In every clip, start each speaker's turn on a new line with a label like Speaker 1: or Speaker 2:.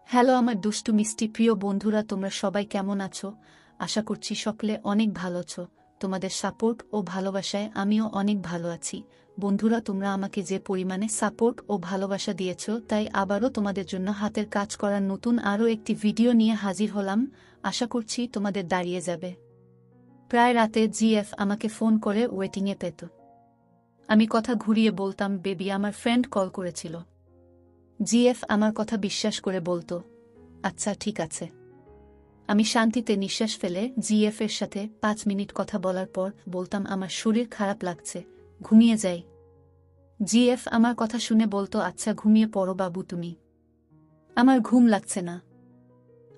Speaker 1: Hello আমার দুষ্টু মিষ্টি প্রিয় বন্ধুরা, তোমরা সবাই কেমন আছো? আশা করছি সকলে অনেক ভালো আছো। তোমাদের সাপোর্ট ও ভালোবাসায় আমিও অনেক ভালো আছি। বন্ধুরা, তোমরা আমাকে যে পরিমাণে সাপোর্ট ও ভালোবাসা দিয়েছো, তাই আবারও তোমাদের জন্য হাতের কাজ করার নতুন আরও একটি ভিডিও নিয়ে হাজির হলাম। আশা করছি তোমাদের দাঁড়িয়ে যাবে। প্রায় রাতে জিএফ আমাকে ফোন করে ওয়েটিংয়ে পেত। আমি কথা ঘুরিয়ে বলতাম, বেবি, আমার ফ্রেন্ড কল করেছিল। জিএফ আমার কথা বিশ্বাস করে বলতো, আচ্ছা ঠিক আছে। আমি শান্তিতে নিঃশ্বাস ফেলে জিএফ এর সাথে 5 মিনিট কথা বলার পর বলতাম, আমার শরীর খারাপ লাগছে, ঘুমিয়ে যাই। জিএফ আমার কথা শুনে বলতো, আচ্ছা ঘুমিয়ে পড়ো বাবু তুমি। আমার ঘুম লাগছে না।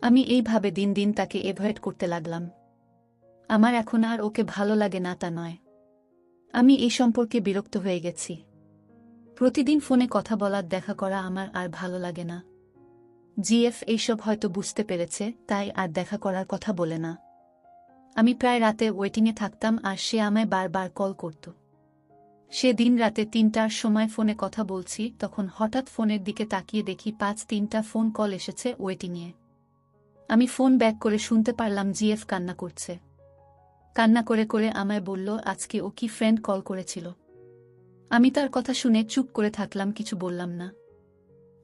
Speaker 1: আমি এইভাবে দিন দিন তাকে এভয়েড করতে লাগলাম। আমার এখন আর ওকে ভালো লাগে না তা নয়, আমি এই সম্পর্কে বিরক্ত হয়ে গেছি। প্রতিদিন ফোনে কথা বলার দেখা করা আমার আর ভালো লাগে না। জিএফ এইসব হয়তো বুঝতে পেরেছে, তাই আর দেখা করার কথা বলে না। আমি প্রায় রাতে ওয়েটিংয়ে থাকতাম আর সে আমায় বারবার কল করত। সেদিন রাতে 3টার সময় ফোনে কথা বলছি, তখন হঠাৎ ফোনের দিকে তাকিয়ে দেখি 3টা ফোন কল এসেছে ওয়েটিংয়ে। আমি ফোন ব্যাক করে শুনতে পারলাম জিএফ কান্না করছে। কান্না করে করে আমায় বলল, আজকে ও কি ফ্রেন্ড কল করেছিল। আমি তার কথা শুনে চুপ করে থাকলাম, কিছু বললাম না।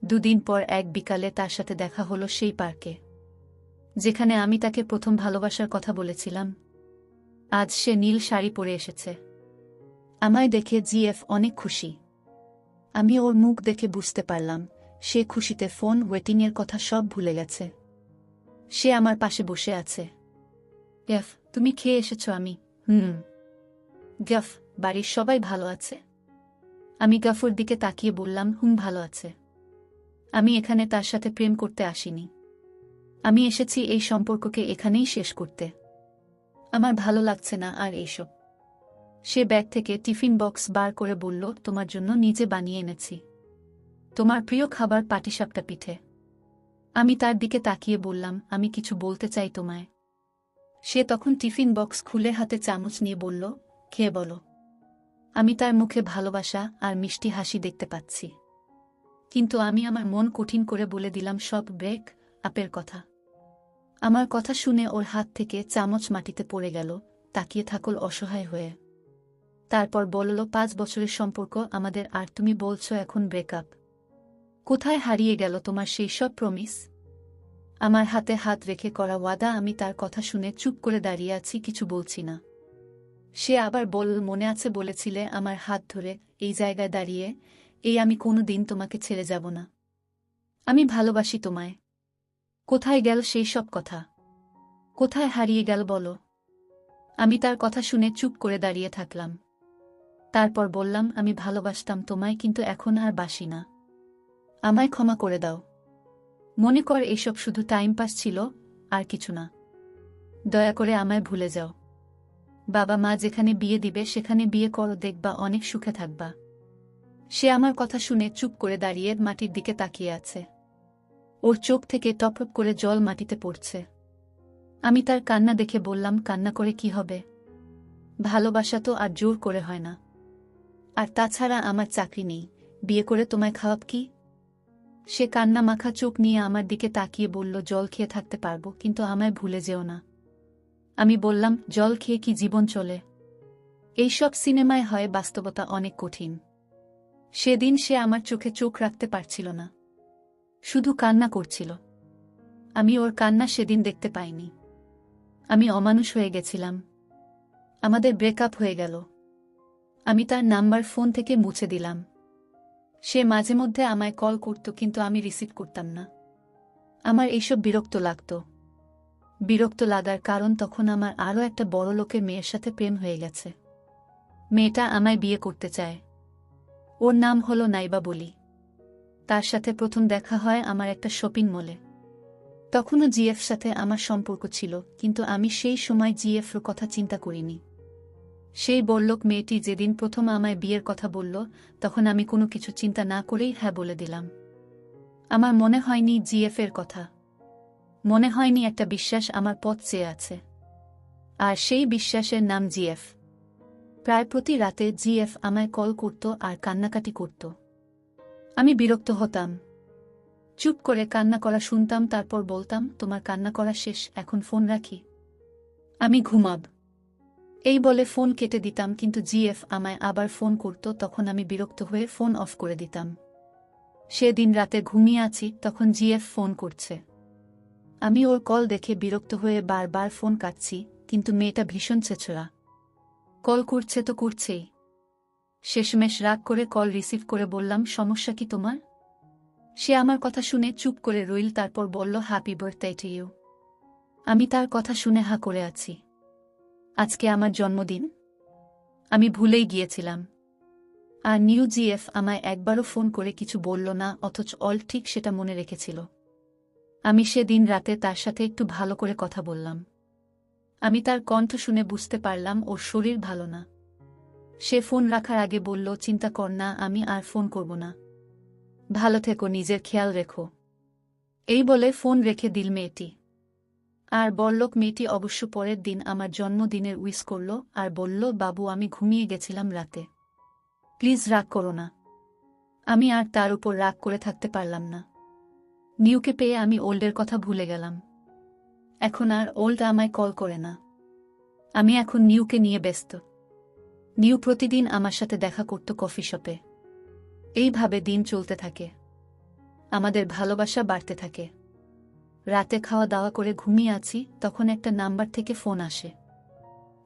Speaker 1: 2 দিন পর এক বিকালে তার সাথে দেখা হলো সেই পার্কে, যেখানে আমি তাকে প্রথম ভালোবাসার কথা বলেছিলাম। আজ সে নীল শাড়ি পরে এসেছে। আমায় দেখে জিএফ অনেক খুশি। আমি ওর মুখ দেখে বুঝতে পারলাম সে খুশিতে ফোন ওয়েটিংয়ের কথা সব ভুলে গেছে। সে আমার পাশে বসে আছে। গফ, তুমি খেয়ে এসেছো? আমি গফ, বাড়ির সবাই ভালো আছে? আমি গফর দিকে তাকিয়ে বললাম, ভালো আছে। আমি এখানে তার সাথে প্রেম করতে আসিনি। আমি এসেছি এই সম্পর্ককে এখানেই শেষ করতে। আমার ভালো লাগছে না আর এইসব। সে ব্যাগ থেকে টিফিন বক্স বার করে বলল, তোমার জন্য নিজে বানিয়ে এনেছি। তোমার প্রিয় খাবার পাটিসাপটা পিঠে। আমি তার দিকে তাকিয়ে বললাম, আমি কিছু বলতে চাই তোমায়। সে তখন টিফিন বক্স খুলে হাতে চামচ নিয়ে বলল, খেয়ে বলো। আমি তার মুখে ভালোবাসা আর মিষ্টি হাসি দেখতে পাচ্ছি, কিন্তু আমি আমার মন কঠিন করে বলে দিলাম সব ব্রেক আপের কথা। আমার কথা শুনে ওর হাত থেকে চামচ মাটিতে পড়ে গেল। তাকিয়ে থাকল অসহায় হয়ে। তারপর বলল, 5 বছরের সম্পর্ক আমাদের, আর তুমি বলছো এখন ব্রেকআপ। কোথায় হারিয়ে গেল তোমার সেই সব প্রমিস? আমার হাতে হাত রেখে করা ওয়াদা। আমি তার কথা শুনে চুপ করে দাঁড়িয়ে আছি, কিছু বলছি না। সে আবার বলল, মনে আছে বলেছিলে আমার হাত ধরে এই জায়গায় দাঁড়িয়ে, আমি কোনো দিন তোমাকে ছেড়ে যাব না। আমি ভালোবাসি তোমায়। কোথায় গেল সেই সব কথা? কোথায় হারিয়ে গেল বলো? আমি তার কথা শুনে চুপ করে দাঁড়িয়ে থাকলাম। তারপর বললাম, আমি ভালোবাসতাম তোমায়, কিন্তু এখন আর বাসি না। আমায় ক্ষমা করে দাও। মনে কর এইসব শুধু টাইম পাস ছিল, আর কিছু না। দয়া করে আমায় ভুলে যাও। বাবা মা যেখানে বিয়ে দিবে সেখানে বিয়ে করো, দেখবা অনেক সুখে থাকবা। সে আমার কথা শুনে চুপ করে দাঁড়িয়ে মাটির দিকে তাকিয়ে আছে। ওর চোখ থেকে টপটপ করে জল মাটিতে পড়ছে। আমি তার কান্না দেখে বললাম, কান্না করে কি হবে? ভালোবাসা তো আর জোর করে হয় না। আর তাছাড়া আমার চাকরি নেই, বিয়ে করে তোমায় খাওয়াব কি? সে কান্না মাখা চোখ নিয়ে আমার দিকে তাকিয়ে বলল, জল খেয়ে থাকতে পারবো, কিন্তু আমায় ভুলে যেও না। আমি বললাম, জল খেয়ে কি জীবন চলে? এইসব সিনেমায় হয়, বাস্তবতা অনেক কঠিন। সেদিন সে আমার চোখে চোখ রাখতে পারছিল না, শুধু কান্না করছিল। আমি ওর কান্না সেদিন দেখতে পাইনি। আমি অমানুষ হয়ে গেছিলাম। আমাদের ব্রেকআপ হয়ে গেল। আমি তার নাম্বার ফোন থেকে মুছে দিলাম। সে মাঝে মধ্যে আমায় কল করত, কিন্তু আমি রিসিভ করতাম না। আমার এইসব বিরক্ত লাগত। বিরক্ত লাগার কারণ, তখন আমার আরও একটা বড় লোকের মেয়ের সাথে প্রেম হয়ে গেছে। মেয়েটা আমায় বিয়ে করতে চায়। ওর নাম হলো নাইবা বলি। তার সাথে প্রথম দেখা হয় আমার একটা শপিং মলে। তখনও জিএফ সাথে আমার সম্পর্ক ছিল, কিন্তু আমি সেই সময় জিএফর কথা চিন্তা করিনি। সেই বড়লোক মেয়েটি যেদিন প্রথম আমায় বিয়ের কথা বলল, তখন আমি কোনো কিছু চিন্তা না করেই হ্যাঁ বলে দিলাম। আমার মনে হয়নি জিএফ এর কথা। মনে হয়নি একটা বিশ্বাস আমার পথ চেয়ে আছে। আর সেই বিশ্বাসের নাম জিএফ। প্রায় প্রতি রাতে জিএফ আমায় কল করত আর কান্নাকাটি করত। আমি বিরক্ত হতাম। চুপ করে কান্না করা শুনতাম, তারপর বলতাম, তোমার কান্না করা শেষ, এখন ফোন রাখি, আমি ঘুমাব। এই বলে ফোন কেটে দিতাম, কিন্তু জিএফ আমায় আবার ফোন করত, তখন আমি বিরক্ত হয়ে ফোন অফ করে দিতাম। সেদিন রাতে ঘুমিয়ে আছি, তখন জিএফ ফোন করছে। আমি ওর কল দেখে বিরক্ত হয়ে বারবার ফোন কাটছি, কিন্তু মেয়েটা ভীষণ ছেঁচড়া, কল করছে তো করছেই। শেষমেশ রাগ করে কল রিসিভ করে বললাম, সমস্যা কি তোমার? সে আমার কথা শুনে চুপ করে রইল, তারপর বলল, হ্যাপি বার্থডে টু ইউ। আমি তার কথা শুনে হা করে আছি। আজকে আমার জন্মদিন? আমি ভুলেই গিয়েছিলাম। আর নিউ জিএফ আমায় একবারও ফোন করে কিছু বলল না, অথচ অল ঠিক সেটা মনে রেখেছিল। আমি সেদিন রাতে তার সাথে একটু ভালো করে কথা বললাম। আমি তার কণ্ঠ শুনে বুঝতে পারলাম ওর শরীর ভালো না। সে ফোন রাখার আগে বলল, চিন্তা কর না, আমি আর ফোন করব না, ভালো থেকো, নিজের খেয়াল রেখো। এই বলে ফোন রেখে দিল মেয়েটি। আর বড়লোক মেয়েটি অবশ্য পরের দিন আমার জন্মদিনের উইশ করল আর বলল, বাবু আমি ঘুমিয়ে গেছিলাম রাতে, প্লিজ রাগ করো না। আমি আর তার উপর রাগ করে থাকতে পারলাম না। নিউকে পেয়ে আমি ওল্ডের কথা ভুলে গেলাম। এখন আর ওল্ড আমায় কল করে না। আমি এখন নিউকে নিয়ে ব্যস্ত। নিউ প্রতিদিন আমার সাথে দেখা করত কফি শপে। এইভাবে দিন চলতে থাকে, আমাদের ভালোবাসা বাড়তে থাকে। রাতে খাওয়া দাওয়া করে ঘুমিয়ে আছি, তখন একটা নাম্বার থেকে ফোন আসে।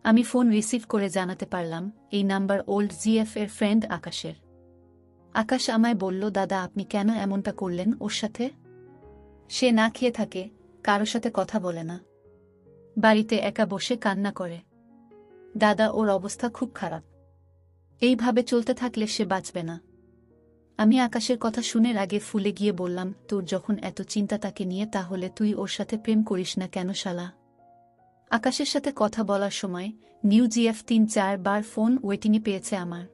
Speaker 1: আমি ফোন রিসিভ করে জানাতে পারলাম, এই নাম্বার ওল্ড জিএফ এর ফ্রেন্ড আকাশের। আকাশ আমায় বলল, দাদা আপনি কেন এমনটা করলেন ওর সাথে? সে না খেয়ে থাকে, কারো সাথে কথা বলে না, বাড়িতে একা বসে কান্না করে। দাদা ওর অবস্থা খুব খারাপ, এইভাবে চলতে থাকলে সে বাঁচবে না। আমি আকাশের কথা শুনে রাগে ফুলে গিয়ে বললাম, তোর যখন এত চিন্তা তাকে নিয়ে, তাহলে তুই ওর সাথে প্রেম করিস না কেন শালা? আকাশের সাথে কথা বলার সময় নিউ জিএফ 3-4 বার ফোন ওয়েটিংয়ে পেয়েছে আমার।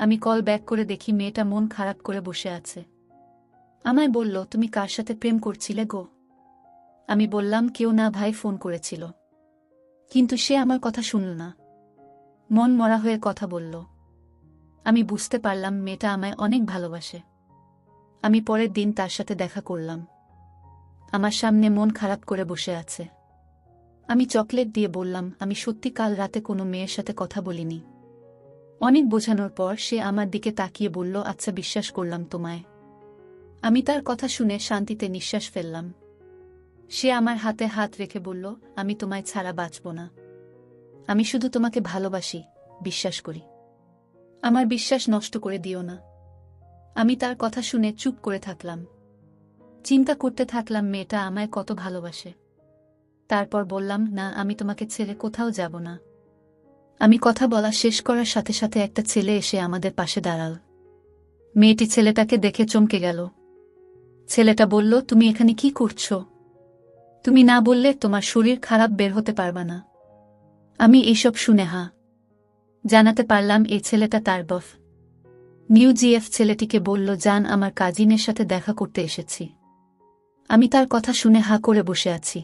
Speaker 1: আমি কল ব্যাক করে দেখি মেয়েটা মন খারাপ করে বসে আছে। আমায় বলল, তুমি কার সাথে প্রেম করছিলে গো? আমি বললাম, কেউ না ভাই, ফোন করেছিল। কিন্তু সে আমার কথা শুনল না, মন মরা হয়ে কথা বলল। আমি বুঝতে পারলাম মেয়েটা আমায় অনেক ভালোবাসে। আমি পরের দিন তার সাথে দেখা করলাম। আমার সামনে মন খারাপ করে বসে আছে। আমি চকলেট দিয়ে বললাম, আমি সত্যি কাল রাতে কোনো মেয়ের সাথে কথা বলিনি। অনেক বোঝানোর পর সে আমার দিকে তাকিয়ে বলল, আচ্ছা বিশ্বাস করলাম তোমায়। আমি তার কথা শুনে শান্তিতে নিঃশ্বাস ফেললাম। সে আমার হাতে হাত রেখে বলল, আমি তোমায় ছাড়া বাঁচব না। আমি শুধু তোমাকে ভালোবাসি, বিশ্বাস করি। আমার বিশ্বাস নষ্ট করে দিও না। আমি তার কথা শুনে চুপ করে থাকলাম। চিন্তা করতে থাকলাম মেয়েটা আমায় কত ভালোবাসে। তারপর বললাম, না আমি তোমাকে ছেড়ে কোথাও যাব না। আমি কথা বলা শেষ করার সাথে সাথে একটা ছেলে এসে আমাদের পাশে দাঁড়াল। মেয়েটি ছেলেটাকে দেখে চমকে গেল। ছেলেটা বলল, তুমি এখানে কি করছো? তুমি না বললে তোমার শরীর খারাপ, বের হতে পারবা না। আমি এইসব শুনে জানাতে পারলাম এই ছেলেটা তার বফ। নিউ জিএফ ছেলেটিকে বলল, জান আমার কাজিনের সাথে দেখা করতে এসেছি। আমি তার কথা শুনে করে বসে আছি।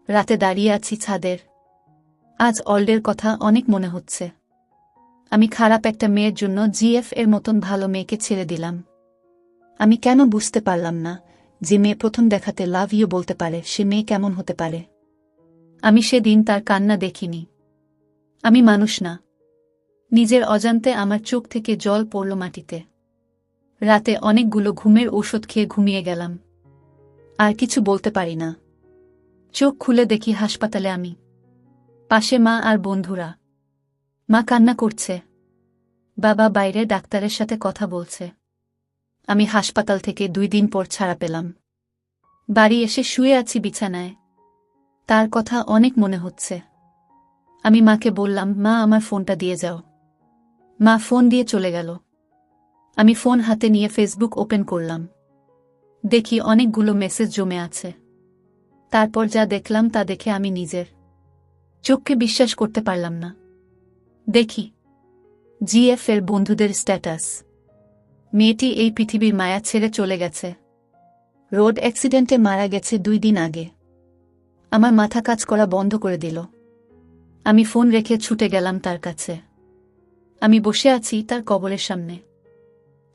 Speaker 1: রাতে দাঁড়িয়ে আছি ছাদের। আজ অল্ডের কথা অনেক মনে হচ্ছে। আমি খারাপ একটা মেয়ের জন্য জিএফ এর মতন ভালো মেয়েকে ছেড়ে দিলাম। আমি কেন বুঝতে পারলাম না যে মেয়ে প্রথম দেখাতে লাভ ইউ বলতে পারে, সে মেয়ে কেমন হতে পারে। আমি সেদিন তার কান্না দেখিনি। আমি মানুষ না। নিজের অজান্তে আমার চোখ থেকে জল পড়ল মাটিতে। রাতে অনেকগুলো ঘুমের ঔষধ খেয়ে ঘুমিয়ে গেলাম। আর কিছু বলতে পারি না। চোখ খুলে দেখি হাসপাতালে আমি, পাশে মা আর বন্ধুরা। মা কান্না করছে, বাবা বাইরে ডাক্তারের সাথে কথা বলছে। আমি হাসপাতাল থেকে 2 দিন পর ছাড়া পেলাম। বাড়ি এসে শুয়ে আছি বিছানায়। তার কথা অনেক মনে হচ্ছে। আমি মাকে বললাম, মা আমার ফোনটা দিয়ে যাও। মা ফোন দিয়ে চলে গেল। আমি ফোন হাতে নিয়ে ফেসবুক ওপেন করলাম। দেখি অনেকগুলো মেসেজ জমে আছে। তারপর যা দেখলাম তা দেখে আমি নিজের চোখকে বিশ্বাস করতে পারলাম না। দেখি জিএফ এর বন্ধুদের স্ট্যাটাস। মেয়েটি এই পৃথিবীর মায়া ছেড়ে চলে গেছে। রোড অ্যাক্সিডেন্টে মারা গেছে 2 দিন আগে। আমার মাথা কাজ করা বন্ধ করে দিল। আমি ফোন রেখে ছুটে গেলাম তার কাছে। আমি বসে আছি তার কবরের সামনে।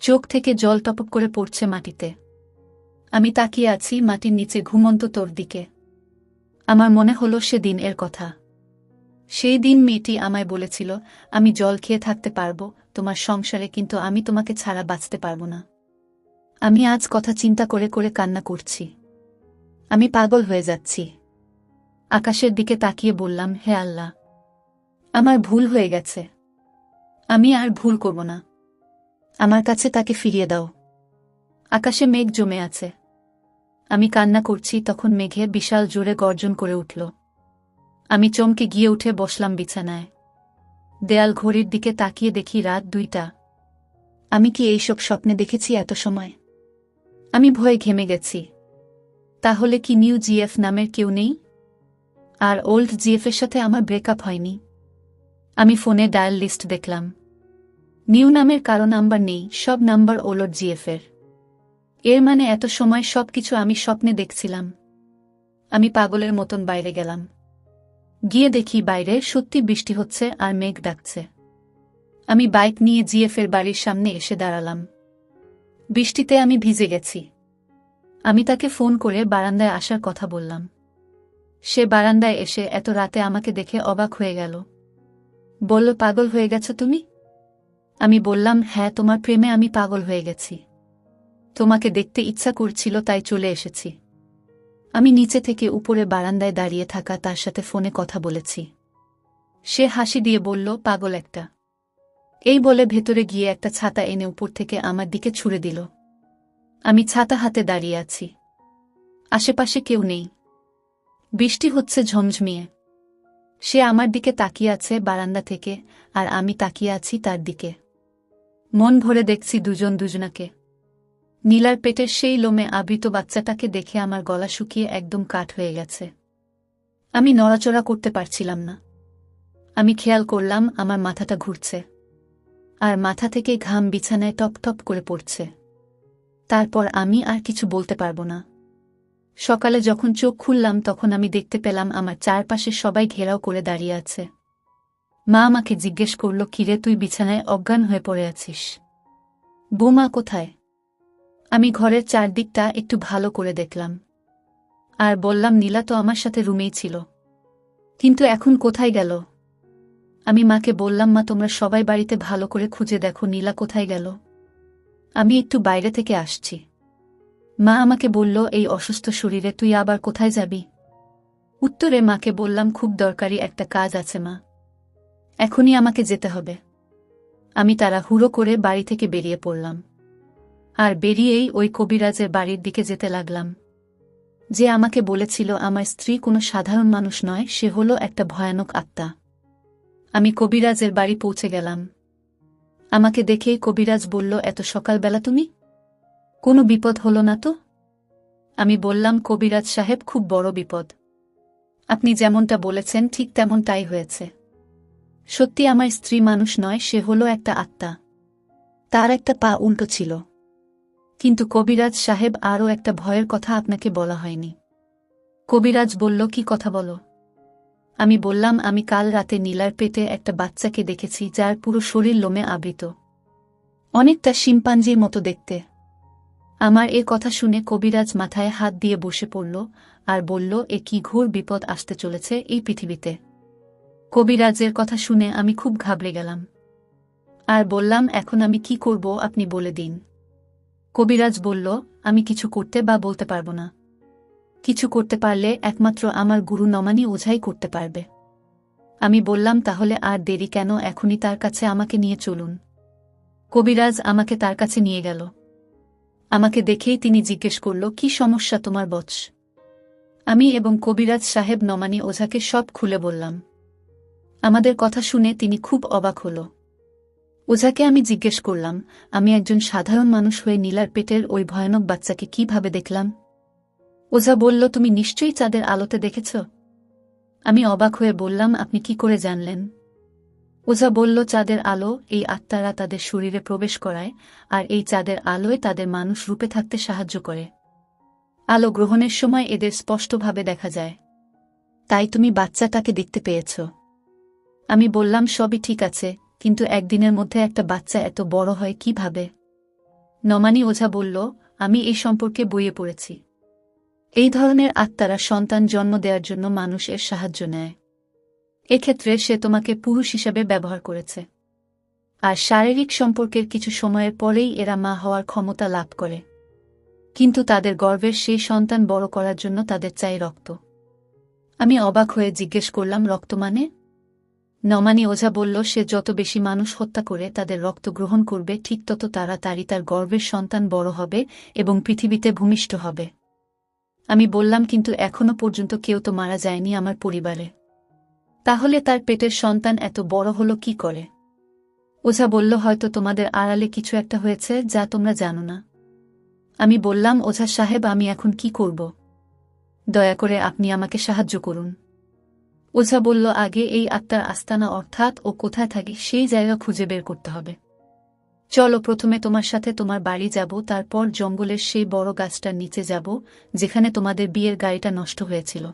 Speaker 1: চোখ থেকে জল টপক করে পড়ছে মাটিতে। আমি তাকিয়ে আছি মাটির নিচে ঘুমন্ত তোর দিকে। আমার মনে হলো সেদিন এর কথা। সেই দিন মেয়েটি আমায় বলেছিল, আমি জল খেয়ে থাকতে পারবো তোমার সংসারে, কিন্তু আমি তোমাকে ছাড়া বাঁচতে পারবো না। আমি আজ কথা চিন্তা করে করে কান্না করছি। আমি পাগল হয়ে যাচ্ছি। আকাশের দিকে তাকিয়ে বললাম, হে আল্লাহ, আমার ভুল হয়ে গেছে। আমি আর ভুল করব না। আমার কাছে তাকে ফিরিয়ে দাও। আকাশে মেঘ জমে আছে। আমি কান্না করছি, তখন মেঘে বিশাল জোরে গর্জন করে উঠল। আমি চমকে গিয়ে উঠে বসলাম বিছানায়। দেয়াল ঘড়ির দিকে তাকিয়ে দেখি রাত 2টা। আমি কি এইসব স্বপ্নে দেখেছি এত সময়? আমি ভয়ে ঘেমে গেছি। তাহলে কি নিউ জিএফ নামের কেউ নেই? আর ওল্ড জিএফের সাথে আমার ব্রেকআপ হয়নি? আমি ফোনে ডায়াল লিস্ট দেখলাম। নিউ নামের কারো নাম্বার নেই, সব নাম্বার ওল্ড জিএফের। এর মানে এত সময় সবকিছু আমি স্বপ্নে দেখছিলাম। আমি পাগলের মতন বাইরে গেলাম। গিয়ে দেখি বাইরে সত্যি বৃষ্টি হচ্ছে আর মেঘ ডাকছে। আমি বাইক নিয়ে জিএফের বাড়ির সামনে এসে দাঁড়ালাম। বৃষ্টিতে আমি ভিজে গেছি। আমি তাকে ফোন করে বারান্দায় আসার কথা বললাম। সে বারান্দায় এসে এত রাতে আমাকে দেখে অবাক হয়ে গেল। বলল, পাগল হয়ে গেছ তুমি? আমি বললাম, হ্যাঁ, তোমার প্রেমে আমি পাগল হয়ে গেছি। তোমাকে দেখতে ইচ্ছা করছিল, তাই চলে এসেছি। আমি নিচে থেকে উপরে বারান্দায় দাঁড়িয়ে থাকা তার সাথে ফোনে কথা বলেছি। সে হাসি দিয়ে বলল, পাগল একটা। এই বলে ভেতরে গিয়ে একটা ছাতা এনে উপর থেকে আমার দিকে ছুঁড়ে দিল। আমি ছাতা হাতে দাঁড়িয়ে আছি। আশেপাশে কেউ নেই। বৃষ্টি হচ্ছে ঝমঝমিয়ে। সে আমার দিকে তাকিয়ে আছে বারান্দা থেকে, আর আমি তাকিয়ে আছি তার দিকে। মন ভরে দেখছি দুজন দুজনাকে। নীলার পেটের সেই লোমে আবৃত বাচ্চাটাকে দেখে আমার গলা শুকিয়ে একদম কাঠ হয়ে গেছে। আমি নড়াচড়া করতে পারছিলাম না। আমি খেয়াল করলাম আমার মাথাটা ঘুরছে, আর মাথা থেকে ঘাম বিছানায় টপ টপ করে পড়ছে। তারপর আমি আর কিছু বলতে পারব না। সকালে যখন চোখ খুললাম তখন আমি দেখতে পেলাম আমার চারপাশে সবাই ঘেরাও করে দাঁড়িয়ে আছে। মা আমাকে জিজ্ঞেস করল, কিরে, তুই বিছানায় অজ্ঞান হয়ে পড়ে আছিস? বৌমা কোথায়? আমি ঘরের চারদিকটা একটু ভালো করে দেখলাম, আর বললাম, নীলা তো আমার সাথে রুমেই ছিল, কিন্তু এখন কোথায় গেল? আমি মাকে বললাম, মা, তোমরা সবাই বাড়িতে ভালো করে খুঁজে দেখো নীলা কোথায় গেল। আমি একটু বাইরে থেকে আসছি। মা আমাকে বলল, এই অসুস্থ শরীরে তুই আবার কোথায় যাবি? উত্তরে মাকে বললাম, খুব দরকারি একটা কাজ আছে মা, এখনই আমাকে যেতে হবে। আমি তাড়াহুড়ো করে বাড়ি থেকে বেরিয়ে পড়লাম, আর বেরিয়েই ওই কবিরাজের বাড়ির দিকে যেতে লাগলাম। যে আমাকে বলেছিল আমার স্ত্রী কোনো সাধারণ মানুষ নয়, সে হলো একটা ভয়ানক আত্মা। আমি কবিরাজের বাড়ি পৌঁছে গেলাম। আমাকে দেখেই কবিরাজ বলল, এত সকালবেলা তুমি? কোনো বিপদ হলো না তো? আমি বললাম, কবিরাজ সাহেব, খুব বড় বিপদ। আপনি যেমনটা বলেছেন ঠিক তেমনটাই হয়েছে। সত্যি আমার স্ত্রী মানুষ নয়, সে হলো একটা আত্মা। তার একটা পা উল্টো ছিল। কিন্তু কবিরাজ সাহেব, আরও একটা ভয়ের কথা আপনাকে বলা হয়নি। কবিরাজ বলল, কি কথা বলো? আমি বললাম, আমি কাল রাতে নীলার পেটে একটা বাচ্চাকে দেখেছি, যার পুরো শরীর লোমে আবৃত, অনেকটা শিম্পাঞ্জির মতো দেখতে। আমার এ কথা শুনে কবিরাজ মাথায় হাত দিয়ে বসে পড়ল আর বলল, এ কি ঘোর বিপদ আসতে চলেছে এই পৃথিবীতে। কবিরাজের কথা শুনে আমি খুব ঘাবড়ে গেলাম, আর বললাম, এখন আমি কি করব আপনি বলে দিন। কবিরাজ বলল, আমি কিছু করতে বা বলতে পারব না। কিছু করতে পারলে একমাত্র আমার গুরু নমানি ওঝাই করতে পারবে। আমি বললাম, তাহলে আর দেরি কেন, এখনই তার কাছে আমাকে নিয়ে চলুন। কবিরাজ আমাকে তার কাছে নিয়ে গেল। আমাকে দেখেই তিনি জিজ্ঞেস করল, কি সমস্যা তোমার বৎস? আমি এবং কবিরাজ সাহেব নমানি ওঝাকে সব খুলে বললাম। আমাদের কথা শুনে তিনি খুব অবাক হল। ওঝাকে আমি জিজ্ঞেস করলাম, আমি একজন সাধারণ মানুষ হয়ে নীলার পেটের ওই ভয়ানক বাচ্চাকে কিভাবে দেখলাম? ওঝা বলল, তুমি নিশ্চয়ই চাঁদের আলোতে দেখেছ। আমি অবাক হয়ে বললাম, আপনি কি করে জানলেন? ওঝা বলল, চাঁদের আলো এই আত্মারা তাদের শরীরে প্রবেশ করায়, আর এই চাঁদের আলোয় তাদের মানুষ রূপে থাকতে সাহায্য করে। আলো গ্রহণের সময় এদের স্পষ্টভাবে দেখা যায়। তাই তুমি বাচ্চাটাকে দেখতে পেয়েছ। আমি বললাম, সবই ঠিক আছে, কিন্তু একদিনের মধ্যে একটা বাচ্চা এত বড় হয় কিভাবে? নমানি ওঝা বলল, আমি এই সম্পর্কে বইয়ে পড়েছি। এই ধরনের আত্মারা সন্তান জন্ম দেওয়ার জন্য মানুষের সাহায্য নেয়। এক্ষেত্রে সে তোমাকে পুরুষ হিসাবে ব্যবহার করেছে। আর শারীরিক সম্পর্কের কিছু সময়ের পরেই এরা মা হওয়ার ক্ষমতা লাভ করে। কিন্তু তাদের গর্ভের সেই সন্তান বড় করার জন্য তাদের চাই রক্ত। আমি অবাক হয়ে জিজ্ঞেস করলাম, রক্ত মানে? নমানি ওঝা বলল, সে যত বেশি মানুষ হত্যা করে তাদের রক্ত গ্রহণ করবে, ঠিক তত তাড়াতাড়ি তার গর্ভের সন্তান বড় হবে এবং পৃথিবীতে ভূমিষ্ঠ হবে। আমি বললাম, কিন্তু এখনো পর্যন্ত কেউ তো মারা যায়নি আমার পরিবারে। তাহলে তার পেটের সন্তান এত বড় হলো কি করে? ওঝা বলল, হয়তো তোমাদের আড়ালে কিছু একটা হয়েছে যা তোমরা জানো না। আমি বললাম, ওঝা সাহেব, আমি এখন কি করব? দয়া করে আপনি আমাকে সাহায্য করুন। ওঝা বলল, আগে এই আত্মার আস্তানা অর্থাৎ ও কোথায় থাকে সেই জায়গা খুঁজে বের করতে হবে। চলো, প্রথমে তোমার সাথে তোমার বাড়ি যাব, তারপর জঙ্গলের সেই বড় গাছটার নিচে যাব যেখানে তোমাদের বিয়ের গাড়িটা নষ্ট হয়েছিল।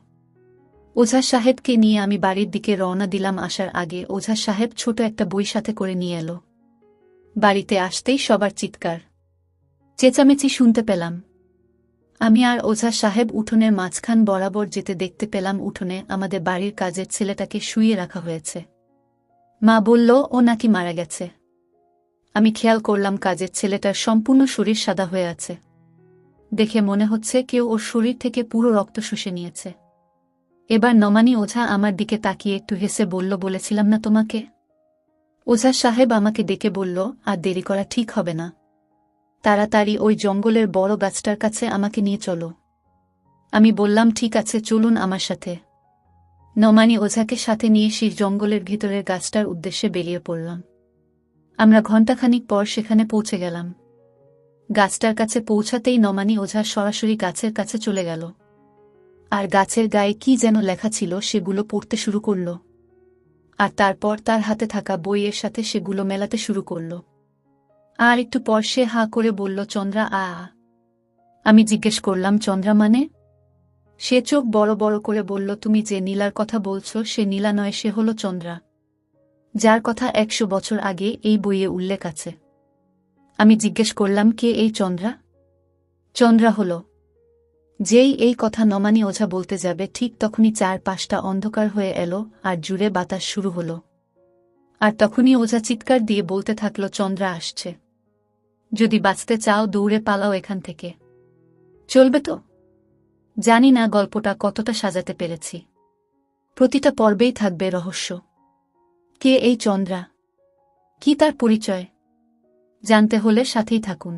Speaker 1: ওঝা সাহেবকে নিয়ে আমি বাড়ির দিকে রওনা দিলাম। আসার আগে ওঝা সাহেব ছোট একটা বই সাথে করে নিয়ে এলো। বাড়িতে আসতেই সবার চিৎকার চেঁচামেচি শুনতে পেলাম। আমি আর ওঝা সাহেব উঠোনের মাঝখান বরাবর যেতে দেখতে পেলাম উঠোনে আমাদের বাড়ির কাজের ছেলেটাকে শুইয়ে রাখা হয়েছে। মা বলল, ও নাকি মারা গেছে। আমি খেয়াল করলাম কাজের ছেলেটার সম্পূর্ণ শরীর সাদা হয়ে আছে। দেখে মনে হচ্ছে কেউ ওর শরীর থেকে পুরো রক্ত শুষে নিয়েছে। এবার নমানি ওঝা আমার দিকে তাকিয়ে একটু হেসে বলল, বলেছিলাম না তোমাকে? ওঝা সাহেব আমাকে ডেকে বলল, আর দেরি করা ঠিক হবে না, তাড়াতাড়ি ওই জঙ্গলের বড় গাছটার কাছে আমাকে নিয়ে চলো। আমি বললাম, ঠিক আছে, চলুন আমার সাথে। নমানি ওঝাকে সাথে নিয়ে সেই জঙ্গলের ভিতরের গাছটার উদ্দেশ্যে বেরিয়ে পড়লাম। আমরা ঘণ্টাখানিক পর সেখানে পৌঁছে গেলাম। গাছটার কাছে পৌঁছাতেই নমানি ওঝা সরাসরি গাছের কাছে চলে গেল। আর গাছের গায়ে কি যেন লেখা ছিল সেগুলো পড়তে শুরু করল। আর তারপর তার হাতে থাকা বইয়ের সাথে সেগুলো মেলাতে শুরু করল। আর একটু পর সে হাঁ করে বলল, চন্দ্রা আ। আমি জিজ্ঞেস করলাম, চন্দ্রা মানে? সে চোখ বড় বড় করে বলল, তুমি যে নীলার কথা বলছো সে নীলা নয়, সে হলো চন্দ্রা, যার কথা 100 বছর আগে এই বইয়ে উল্লেখ আছে। আমি জিজ্ঞেস করলাম, কে এই চন্দ্রা? চন্দ্রা হল। যেই এই কথা নমানি ওঝা বলতে যাবে ঠিক তখনই চারপাশটা অন্ধকার হয়ে এলো আর জুড়ে বাতাস শুরু হলো। আর তখনই ওঝা চিৎকার দিয়ে বলতে থাকল, চন্দ্রা আসছে, যদি বাঁচতে চাও দৌড়ে পালাও এখান থেকে। চলবে তো? জানি না গল্পটা কতটা সাজাতে পেরেছি। প্রতিটা পর্বেই থাকবে রহস্য। কে এই চন্দ্রা? কি তার পরিচয়? জানতে হলে সাথেই থাকুন।